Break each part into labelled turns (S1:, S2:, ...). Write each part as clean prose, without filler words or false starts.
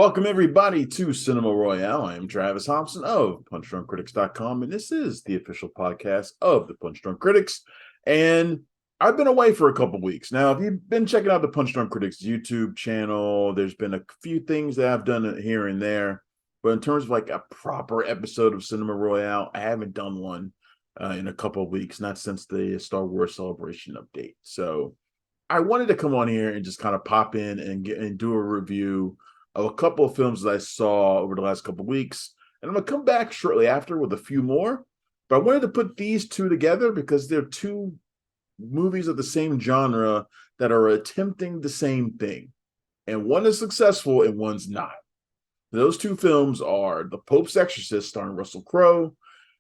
S1: Welcome, everybody, to Cinema Royale. I am Travis Thompson of PunchDrunkCritics.com, and this is the official podcast of the Punch Drunk Critics. And I've been away for a couple weeks. Now, if you've been checking out the Punch Drunk Critics YouTube channel, there's been a few things that I've done here and there. But in terms of like a proper episode of Cinema Royale, I haven't done one in a couple of weeks, not since the Star Wars Celebration update. So I wanted to come on here and just kind of pop in and do a review of a couple of films that I saw over the last couple of weeks. And I'm going to come back shortly after with a few more. But I wanted to put these two together because they're two movies of the same genre that are attempting the same thing. And one is successful and one's not. Those two films are The Pope's Exorcist, starring Russell Crowe,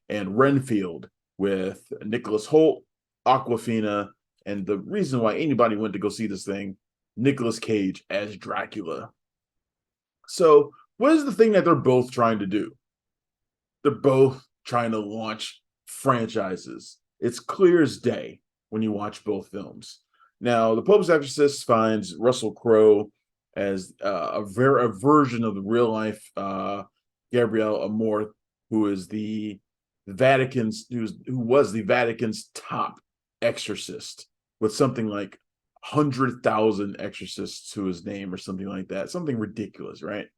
S1: and Renfield with Nicholas Hoult, Awkwafina, and the reason why anybody went to go see this thing, Nicolas Cage as Dracula. So, what is the thing that they're both trying to do? They're both trying to launch franchises. It's clear as day when you watch both films. Now, The Pope's Exorcist finds Russell Crowe as a version of the real life Gabrielle Amorth, who is the Vatican's who was the Vatican's top exorcist, with something like 100,000 exorcists to his name or something like that. Something ridiculous, right?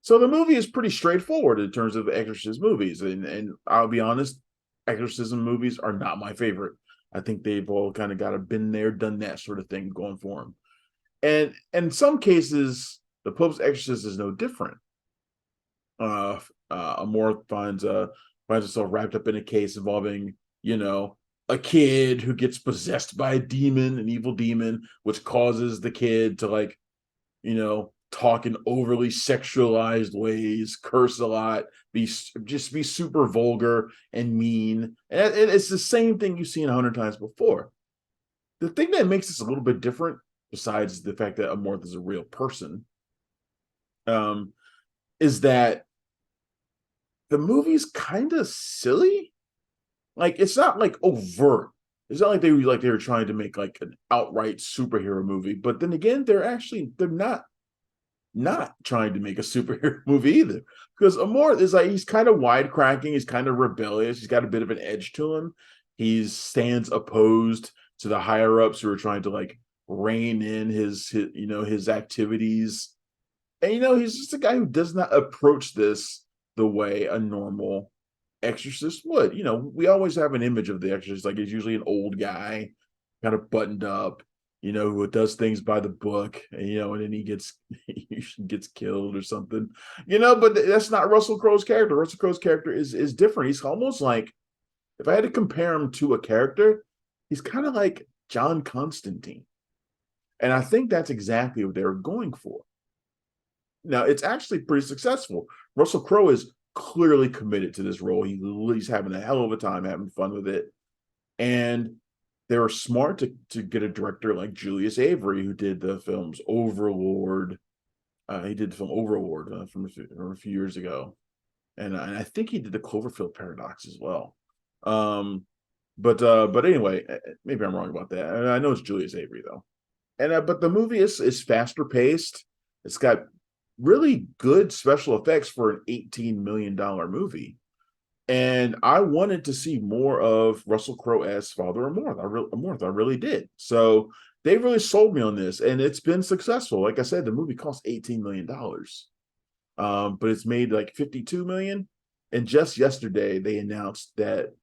S1: So the movie is pretty straightforward in terms of exorcist movies. And I'll be honest, exorcism movies are not my favorite. I think they've all kind of got a been there, done that sort of thing going for them. And in some cases, The Pope's Exorcist is no different. Amorth finds herself wrapped up in a case involving, a kid who gets possessed by a demon, an evil demon, which causes the kid to talk in overly sexualized ways, curse a lot, be super vulgar and mean. And it's the same thing you've seen 100 times before. The thing that makes this a little bit different, besides the fact that Amorth is a real person, is that the movie's kind of silly. Like, it's not like overt. It's not like they were trying to make like an outright superhero movie. But then again, they're not trying to make a superhero movie either. Because Amorth is like, he's kind of wide cracking, he's kind of rebellious, he's got a bit of an edge to him. He stands opposed to the higher ups who are trying to like rein in his activities. And he's just a guy who does not approach this the way a normal exorcist would. We always have an image of the exorcist, like he's usually an old guy, kind of buttoned up, who does things by the book, and then he gets killed or something, but that's not Russell Crowe's character. Russell Crowe's character is different. He's almost like, if I had to compare him to a character, he's kind of like John Constantine. And I think that's exactly what they were going for. Now, it's actually pretty successful. Russell Crowe is clearly committed to this role. He's having a hell of a time, having fun with it. And they were smart to get a director like Julius Avery, who did the films Overlord. He did the film Overlord from a few years ago. And I think he did the Cloverfield Paradox as well. But anyway, maybe I'm wrong about that. I know it's Julius Avery, though. And but the movie is faster paced. It's got really good special effects for an $18 million movie. And I wanted to see more of Russell Crowe as Father Amorth. I really did. So they really sold me on this, and it's been successful. Like I said, the movie cost $18 million. But it's made like $52 million. And just yesterday, they announced that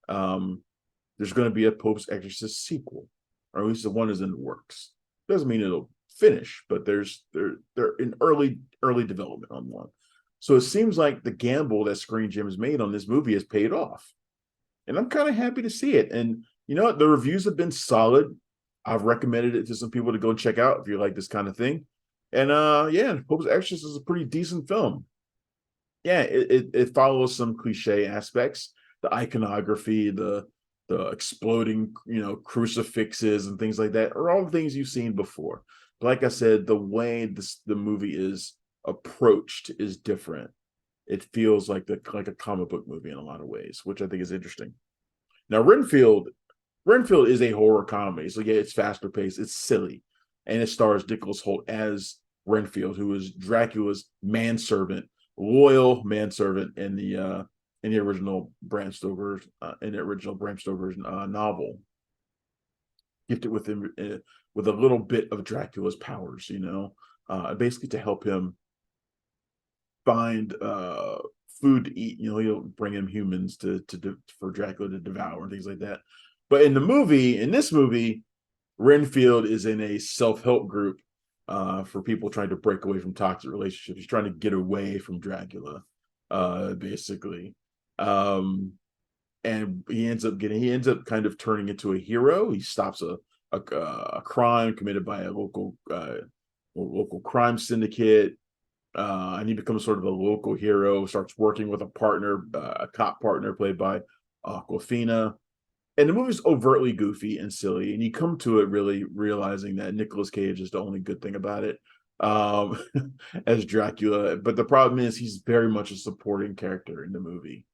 S1: there's going to be a Pope's Exorcist sequel, or at least the one is in the works. Doesn't mean it'll finish, but they're in early development on one. So it seems like the gamble that Screen Gem has made on this movie has paid off, and I'm kind of happy to see it. And you know what, the reviews have been solid. I've recommended it to some people to go check out if you like this kind of thing. And Pope's Exorcist is a pretty decent film. Yeah, it follows some cliche aspects, the iconography, the exploding crucifixes and things like that are all things you've seen before. But like I said, the way the movie is approached is different. It feels like a comic book movie in a lot of ways, which I think is interesting. Now, Renfield is a horror comedy, so yeah, it's faster paced, it's silly, and it stars Nicolas Hoult as Renfield, who was Dracula's manservant, loyal manservant in the original Bram Stoker's novel, gifted with him with a little bit of Dracula's powers, basically to help him find food to eat. He'll bring him humans for Dracula to devour and things like that. But in this movie, Renfield is in a self-help group for people trying to break away from toxic relationships. He's trying to get away from Dracula, basically. And he ends up kind of turning into a hero. He stops a crime committed by a local crime syndicate, and he becomes sort of a local hero. Starts working with a cop partner played by Aquafina. And the movie's overtly goofy and silly, and you come to it really realizing that Nicolas Cage is the only good thing about it, as Dracula. But the problem is he's very much a supporting character in the movie.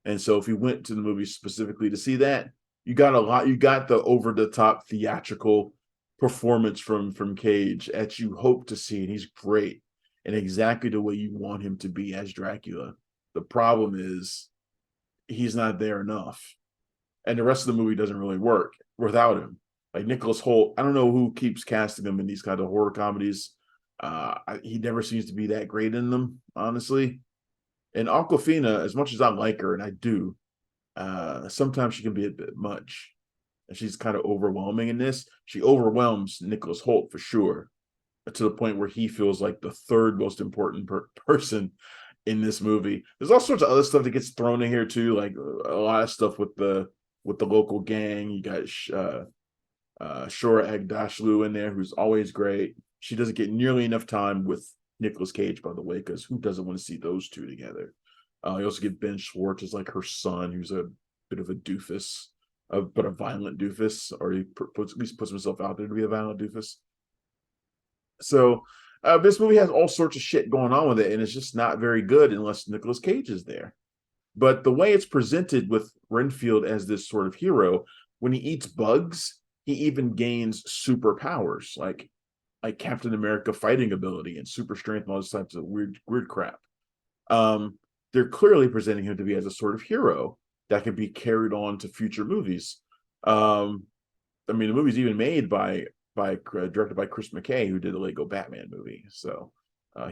S1: And so if you went to the movie specifically to see that, you got the over-the-top theatrical performance from Cage that you hope to see, and he's great and exactly the way you want him to be as Dracula. The problem is he's not there enough. And the rest of the movie doesn't really work without him. Like Nicholas Hoult, I don't know who keeps casting him in these kind of horror comedies. He never seems to be that great in them, honestly. And Aquafina, as much as I like her, and I do, sometimes she can be a bit much. And she's kind of overwhelming in this. She overwhelms Nicholas Hoult for sure, to the point where he feels like the third most important person in this movie. There's all sorts of other stuff that gets thrown in here too, like a lot of stuff with the local gang. You got Shora Agdashlu in there, who's always great. She doesn't get nearly enough time with Nicolas Cage, by the way, because who doesn't want to see those two together? You also get Ben Schwartz as like her son, who's a bit of a doofus, but a violent doofus, or he at least puts himself out there to be a violent doofus. So this movie has all sorts of shit going on with it, and it's just not very good unless Nicolas Cage is there. But the way it's presented with Renfield as this sort of hero, when he eats bugs, he even gains superpowers like Captain America fighting ability and super strength and all those types of weird crap. They're clearly presenting him to be as a sort of hero that can be carried on to future movies. I mean, the movie's even made directed by Chris McKay, who did the Lego Batman movie. So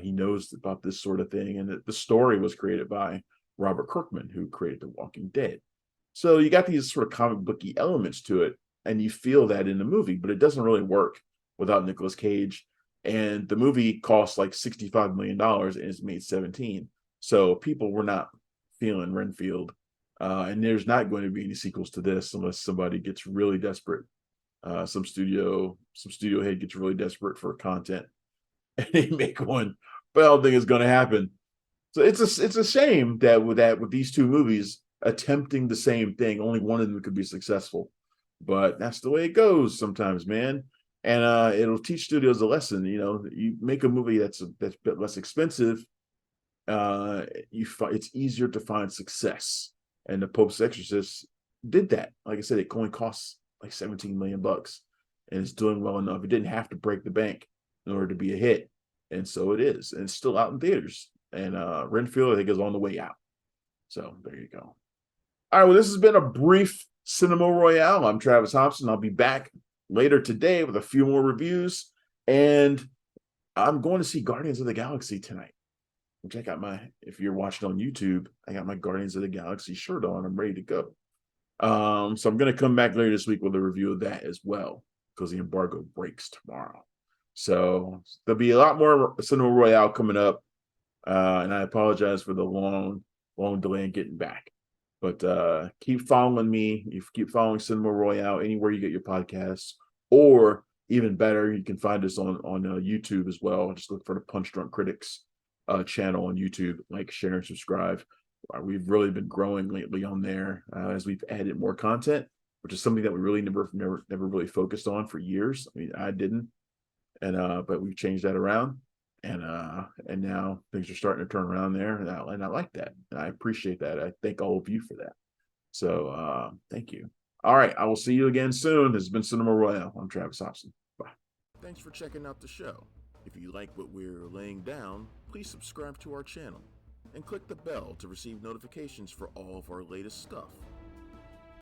S1: he knows about this sort of thing. And the story was created by Robert Kirkman, who created The Walking Dead. So you got these sort of comic booky elements to it, and you feel that in the movie, but it doesn't really work without Nicolas Cage. And the movie costs like $65 million and it's made 17. So people were not feeling Renfield. And there's not going to be any sequels to this unless somebody gets really desperate. Some studio head gets really desperate for content and they make one. But I don't think it's going to happen. So it's a shame that with these two movies attempting the same thing, only one of them could be successful. But that's the way it goes sometimes, man. And it'll teach studios a lesson. You make a movie that's a bit less expensive. It's easier to find success. And the Pope's Exorcist did that. Like I said, it only costs like $17 million, and it's doing well enough. It didn't have to break the bank in order to be a hit, and so it is. And it's still out in theaters. And Renfield, I think, is on the way out. So there you go. All right, well, this has been a brief Cinema Royale. I'm Travis Hobson. I'll be back later today with a few more reviews, and I'm going to see Guardians of the Galaxy tonight, which if you're watching on YouTube, I got my Guardians of the Galaxy shirt on. I'm ready to go. So I'm going to come back later this week with a review of that as well, because the embargo breaks tomorrow. So there'll be a lot more Cinema Royale coming up, and I apologize for the long delay in getting back. But keep following me. You keep following Cinema Royale anywhere you get your podcasts, or even better, you can find us on YouTube as well. Just look for the Punch Drunk Critics channel on YouTube. Like, share, and subscribe. We've really been growing lately on there as we've added more content, which is something that we really never really focused on for years. I mean, I didn't, and but we've changed that around, and now things are starting to turn around there, and I like that, and I appreciate that. I thank all of you for that. So thank you. All right, I will see you again soon. This has been Cinema Royale. I'm Travis Hobson. Bye. Thanks for checking out the show. If you like what we're laying down, please subscribe to our channel and click the bell to receive notifications for all of our latest stuff.